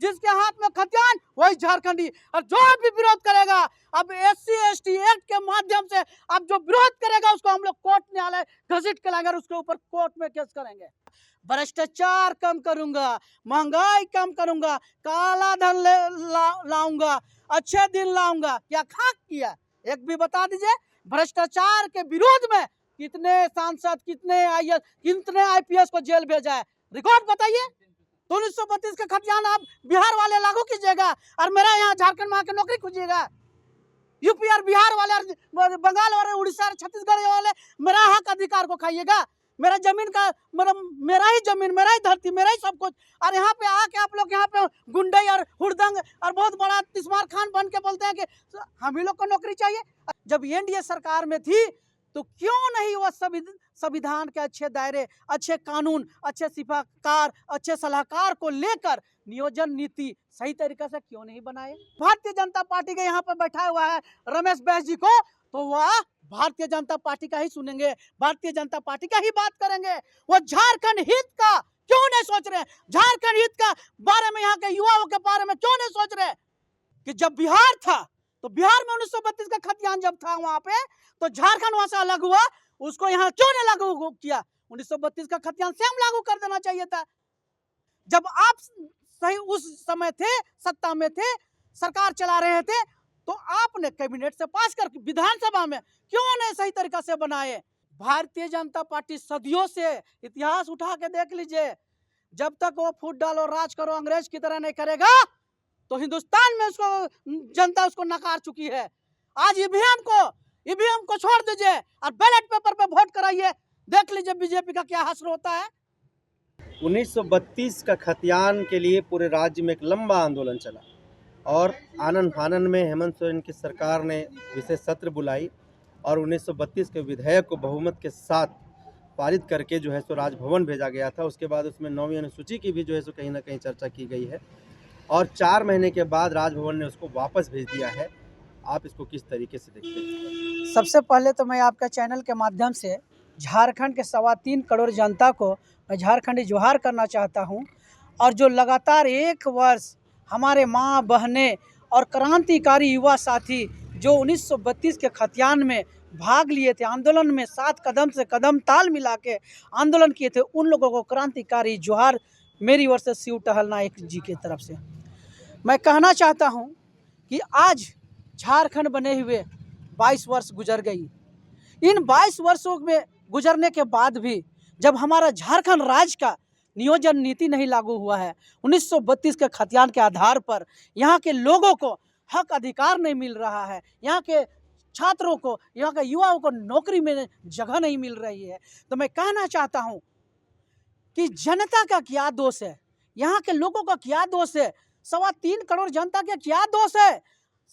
जिसके हाथ में खतियान वही झारखंडी। और जो भी विरोध करेगा अब SC/ST एक्ट के माध्यम से अब जो विरोध करेगा उसको हम लोग कोर्ट न्यायालय घसीट के लाकर उसके ऊपर कोर्ट में केस करेंगे। भ्रष्टाचार कम करूंगा, महंगाई कम करूंगा, काला धन लाऊंगा, अच्छे दिन लाऊंगा। क्या खाक किया? एक भी बता दीजिए। भ्रष्टाचार के विरोध में कितने सांसद, कितने IAS, कितने IPS को जेल भेजा है, रिकॉर्ड बताइए। तो 1932 का खतियान आप बिहार वाले लागू कीजिएगा और मेरा यहाँ झारखंड में आके नौकरी खोजिएगा। यूपी और बिहार वाले और बंगाल वाले, उड़ीसा और छत्तीसगढ़ वाले मेरा हक अधिकार को खाइएगा। मेरा जमीन का मेरा ही जमीन, मेरा ही धरती, मेरा ही सब कुछ। और यहाँ पे आके आप लोग यहाँ पे गुंडई और हुड़दंग और बहुत बड़ा तिस्मार खान बन के बोलते हैं कि हम ही लोग को नौकरी चाहिए। जब NDA सरकार में थी तो क्यों नहीं वह संविधान के अच्छे दायरे, अच्छे कानून, अच्छे सिफाकार, अच्छे सलाहकार को लेकर नियोजन नीति सही तरीके से क्यों नहीं बनाए? भारतीय जनता पार्टी के यहाँ पर बैठा हुआ है रमेश बैस जी को, तो वह भारतीय जनता पार्टी का ही सुनेंगे, भारतीय जनता पार्टी का ही बात करेंगे। वो झारखंड हित का क्यों नहीं सोच रहे? झारखंड हित का बारे में, यहाँ के युवाओं के बारे में क्यों नहीं सोच रहे? कि जब बिहार था तो बिहार में 1932 का खतियान जब था वहां पे, तो झारखंड वहां से अलग हुआ, उसको यहाँ क्यों नहीं लागू किया? 1932 का खतियान स्वयं लागू कर देना चाहिए था। जब आप सही उस समय थे, सत्ता में थे, सरकार चला रहे थे, तो आपने कैबिनेट से पास करके विधानसभा में क्यों नहीं सही तरीका से बनाए? भारतीय जनता पार्टी सदियों से, इतिहास उठा के देख लीजिए, जब तक वो फूट डालो राज करो अंग्रेज की तरह नहीं करेगा तो हिंदुस्तान में उसको जनता उसको नकार चुकी है। आज ईवीएम को छोड़ दीजिए और बैलेट पेपर पे वोट कराइए, देख लीजिए बीजेपी का क्या हश्र होता है। 1932 का खतियान के लिए पूरे राज्य में एक लंबा आंदोलन चला और आनन फानन में हेमंत सोरेन की सरकार ने विशेष सत्र बुलाई और 1932 के विधेयक को बहुमत के साथ पारित करके जो है सो राजभवन भेजा गया था। उसके बाद उसमें 9वीं अनुसूची की भी जो है सो कहीं ना कहीं चर्चा की गई है और 4 महीने के बाद राजभवन ने उसको वापस भेज दिया है। आप इसको किस तरीके से देखते हैं? सबसे पहले तो मैं आपका चैनल के माध्यम से झारखंड के 3.25 करोड़ जनता को मैं झारखंडी जोहार करना चाहता हूं। और जो लगातार 1 वर्ष हमारे माँ बहनें और क्रांतिकारी युवा साथी जो 1932 के खतियान में भाग लिए थे, आंदोलन में साथ कदम से कदम ताल मिला के आंदोलन किए थे, उन लोगों को क्रांतिकारी जोहार मेरी ओर से शिव टहल नायक जी की तरफ से। मैं कहना चाहता हूं कि आज झारखंड बने हुए 22 वर्ष गुजर गई। इन 22 वर्षों में गुजरने के बाद भी जब हमारा झारखंड राज्य का नियोजन नीति नहीं लागू हुआ है, 1932 के खतियान के आधार पर यहाँ के लोगों को हक अधिकार नहीं मिल रहा है, यहाँ के छात्रों को, यहाँ के युवाओं को नौकरी में जगह नहीं मिल रही है, तो मैं कहना चाहता हूँ कि जनता का क्या दोष है, यहाँ के लोगों का क्या दोष है, 3.25 करोड़ जनता का क्या दोष है?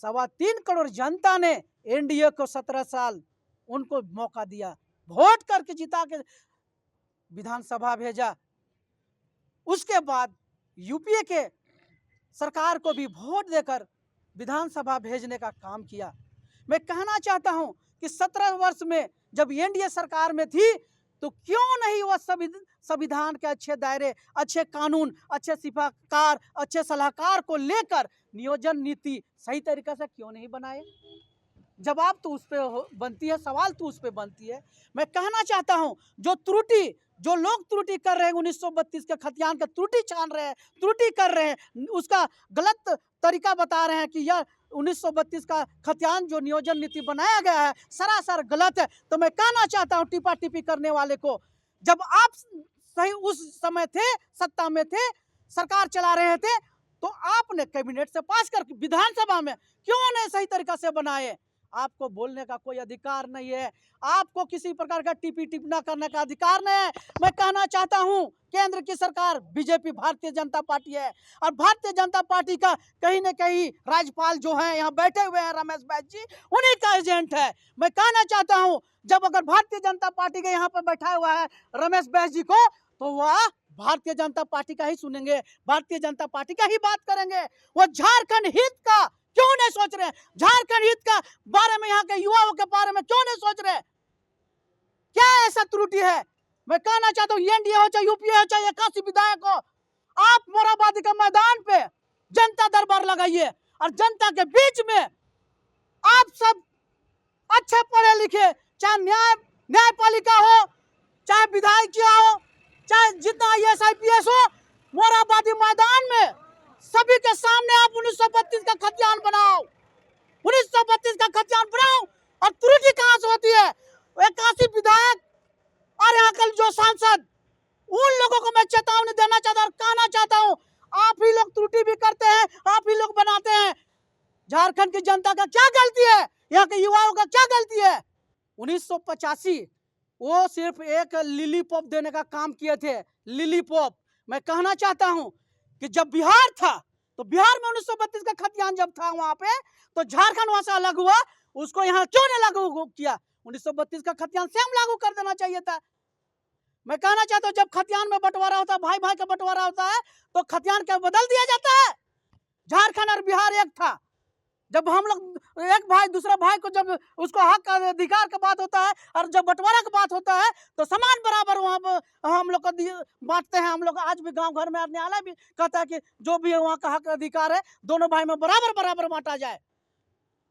3.25 करोड़ जनता ने NDA को 17 साल उनको मौका दिया, वोट करके जिता के विधानसभा भेजा। उसके बाद UPA के सरकार को भी वोट देकर विधानसभा भेजने का काम किया। मैं कहना चाहता हूं कि 17 वर्ष में जब NDA सरकार में थी तो क्यों नहीं वह संविधान के अच्छे दायरे, अच्छे कानून, अच्छे सिफाकार, अच्छे सलाहकार को लेकर नियोजन नीति सही तरीके से क्यों नहीं बनाए? जवाब तो उस पर बनती है, सवाल तो उस पर बनती है। मैं कहना चाहता हूं जो लोग त्रुटि कर रहे हैं, 1932 के खतियान का त्रुटि छान रहे हैं, त्रुटि कर रहे हैं, उसका गलत तरीका बता रहे हैं कि यह 1932 का खतियान जो नियोजन नीति बनाया गया है सरासर गलत है, तो मैं कहना चाहता हूं टिपा टिपी करने वाले को, जब आप सही उस समय थे, सत्ता में थे, सरकार चला रहे थे, तो आपने कैबिनेट से पास करके विधानसभा में क्यों नहीं सही तरीका से बनाए? आपको बोलने का कोई अधिकार नहीं है, आपको किसी प्रकार का टिप्पणी करने का अधिकार नहीं है। मैं कहना चाहता हूं केंद्र की सरकार बीजेपी भारतीय जनता पार्टी है और भारतीय जनता पार्टी का कहीं न कहीं राज्यपाल जो है यहाँ बैठे हुए हैं रमेश बैस जी, उन्हीं का एजेंट है। मैं कहना चाहता हूं जब अगर भारतीय जनता पार्टी के यहाँ पर बैठा हुआ है रमेश बैस जी को, तो वह भारतीय जनता पार्टी का ही सुनेंगे, भारतीय जनता पार्टी का ही बात करेंगे। वो झारखंड हित का क्यों नहीं सोच रहे? झारखंड हित का बारे में, यहाँ के युवाओं के बारे में क्यों नहीं सोच रहे? क्या ऐसा त्रुटि है? मैं कहना चाहता हूँ NDA हो चाहे UPA हो चाहे 81 विधायक हो, आप मोराबादी के मैदान पे जनता दरबार लगाइए और जनता के बीच में आप सब अच्छे पढ़े लिखे, चाहे न्यायपालिका हो, चाहे विधायिका हो, चाहे जितना IAS IPS हो, मोरहाबादी मैदान में सभी के सामने आप 1932 का खतियान बनाओ, 1932 का खतियान बनाओ। और त्रुटि कहां से होती है? 81 विधायक और यहाँ कल जो सांसद, उन लोगों को मैं चेतावनी देना चाहता हूं और कहना चाहता हूं, आप ही लोग त्रुटि भी करते हैं, आप ही लोग बनाते हैं। झारखंड की जनता का क्या गलती है? यहाँ के युवाओं का क्या गलती है? 1985 वो सिर्फ एक लिली पॉप देने का काम किए थे, लिली पॉप। मैं कहना चाहता हूं कि जब बिहार था तो बिहार में 1932 का खतियान जब था वहां पे, तो झारखंड वहां से अलग हुआ, उसको यहाँ क्यों नहीं लागू किया? 1932 का खतियान सेम लागू कर देना चाहिए था। मैं कहना चाहता हूँ, जब खतियान में बंटवारा होता है, भाई भाई का बंटवारा होता है, तो खतियान क्या बदल दिया जाता है? झारखंड और बिहार एक था। जब हम लोग एक भाई दूसरा भाई को, जब उसको हक अधिकार का बात होता है और जब बंटवारा की बात होता है, तो समान बराबर वहाँ पर हम लोग को बांटते हैं। हम लोग आज भी गांव घर में न्यायालय भी कहता है कि जो भी वहाँ का हक अधिकार है, दोनों भाई में बराबर बराबर बांटा जाए।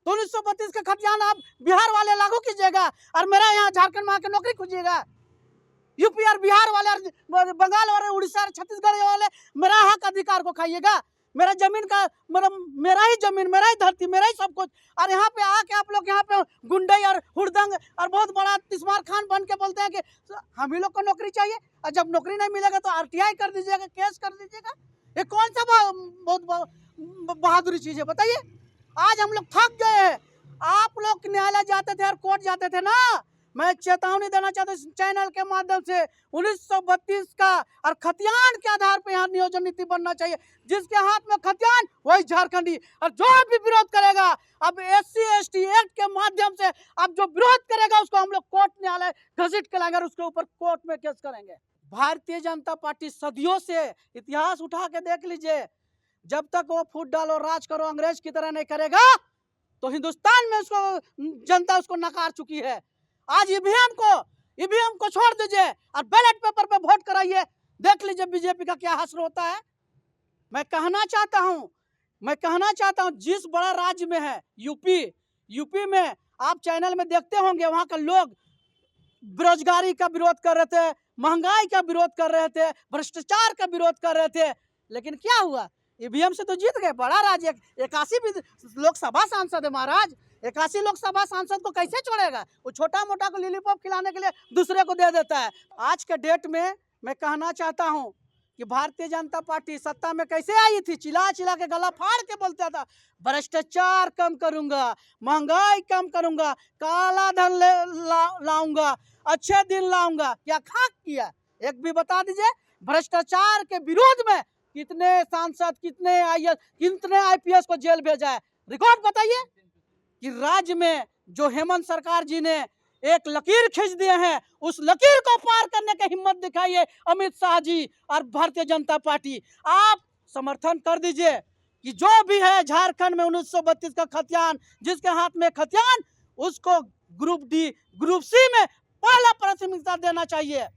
तो 1932 का खतियान आप बिहार वाले लागू कीजिएगा और मेरा यहाँ झारखंड में आके नौकरी खोजिएगा। यूपी और बिहार वाले और बंगाल वाले, उड़ीसा और छत्तीसगढ़ वाले मेरा हक अधिकार को खाइएगा। मेरा जमीन का, मेरा ही जमीन, मेरा ही धरती, मेरा ही सब कुछ। और यहाँ पे आके आप लोग यहाँ पे गुंडई और हुड़दंग और बहुत बड़ा तिस्मार खान बन के बोलते हैं कि हम ही लोग को नौकरी चाहिए, और जब नौकरी नहीं मिलेगा तो RTI कर दीजिएगा, केस कर दीजिएगा। ये कौन सा बहुत बहादुरी चीज है बताइए? आज हम लोग थक गए हैं। आप लोग न्यायालय जाते थे और कोर्ट जाते थे ना। मैं चेतावनी देना चाहता हूँ इस चैनल के माध्यम से, 1932 का और खतियान के आधार पर यहाँ नियोजन नीति बनना चाहिए। जिसके हाथ में खतियान वही झारखंडी। और जो भी विरोध करेगा, अब SC ST एक्ट के माध्यम से अब जो विरोध करेगा उसको हम लोग कोर्ट न्यायालय घसीट के लाएंगे और उसके ऊपर कोर्ट में केस करेंगे। भारतीय जनता पार्टी सदियों से, इतिहास उठा के देख लीजिए, जब तक वो फूट डालो राज करो अंग्रेज की तरह नहीं करेगा, तो हिंदुस्तान में उसको जनता उसको नकार चुकी है। आज ईवीएम को छोड़ दीजिए और बैलेट पेपर पे वोट कराइए, देख लीजिए बीजेपी का क्या हश्र होता है। मैं कहना चाहता हूं जिस बड़ा राज्य में है यूपी में, आप चैनल में देखते होंगे, वहां का लोग बेरोजगारी का विरोध कर रहे थे, महंगाई का विरोध कर रहे थे, भ्रष्टाचार का विरोध कर रहे थे, लेकिन क्या हुआ? ईवीएम से तो जीत गए। बड़ा राज्य, 81 लोकसभा सांसद है महाराज। 81 लोकसभा सांसद को कैसे छोड़ेगा? वो छोटा मोटा को लिलीपॉप खिलाने के लिए दूसरे को दे देता है। आज के डेट में मैं कहना चाहता हूं कि भारतीय जनता पार्टी सत्ता में कैसे आई थी? चिल्ला चिल्ला के गला फाड़ के बोलता था भ्रष्टाचार कम करूंगा, महंगाई कम करूंगा, काला धन लाऊंगा, अच्छे दिन लाऊंगा। क्या खाक किया? एक भी बता दीजिए। भ्रष्टाचार के विरोध में कितने सांसद, कितने IPS को जेल भेजा है? रिकॉर्ड बताइए। कि राज्य में जो हेमंत सरकार जी ने एक लकीर खींच दिए हैं, उस लकीर को पार करने की हिम्मत दिखाइए अमित शाह जी और भारतीय जनता पार्टी। आप समर्थन कर दीजिए कि जो भी है झारखंड में 1932 का खतियान, जिसके हाथ में खतियान, उसको ग्रुप D, ग्रुप C में पहला प्राथमिकता देना चाहिए।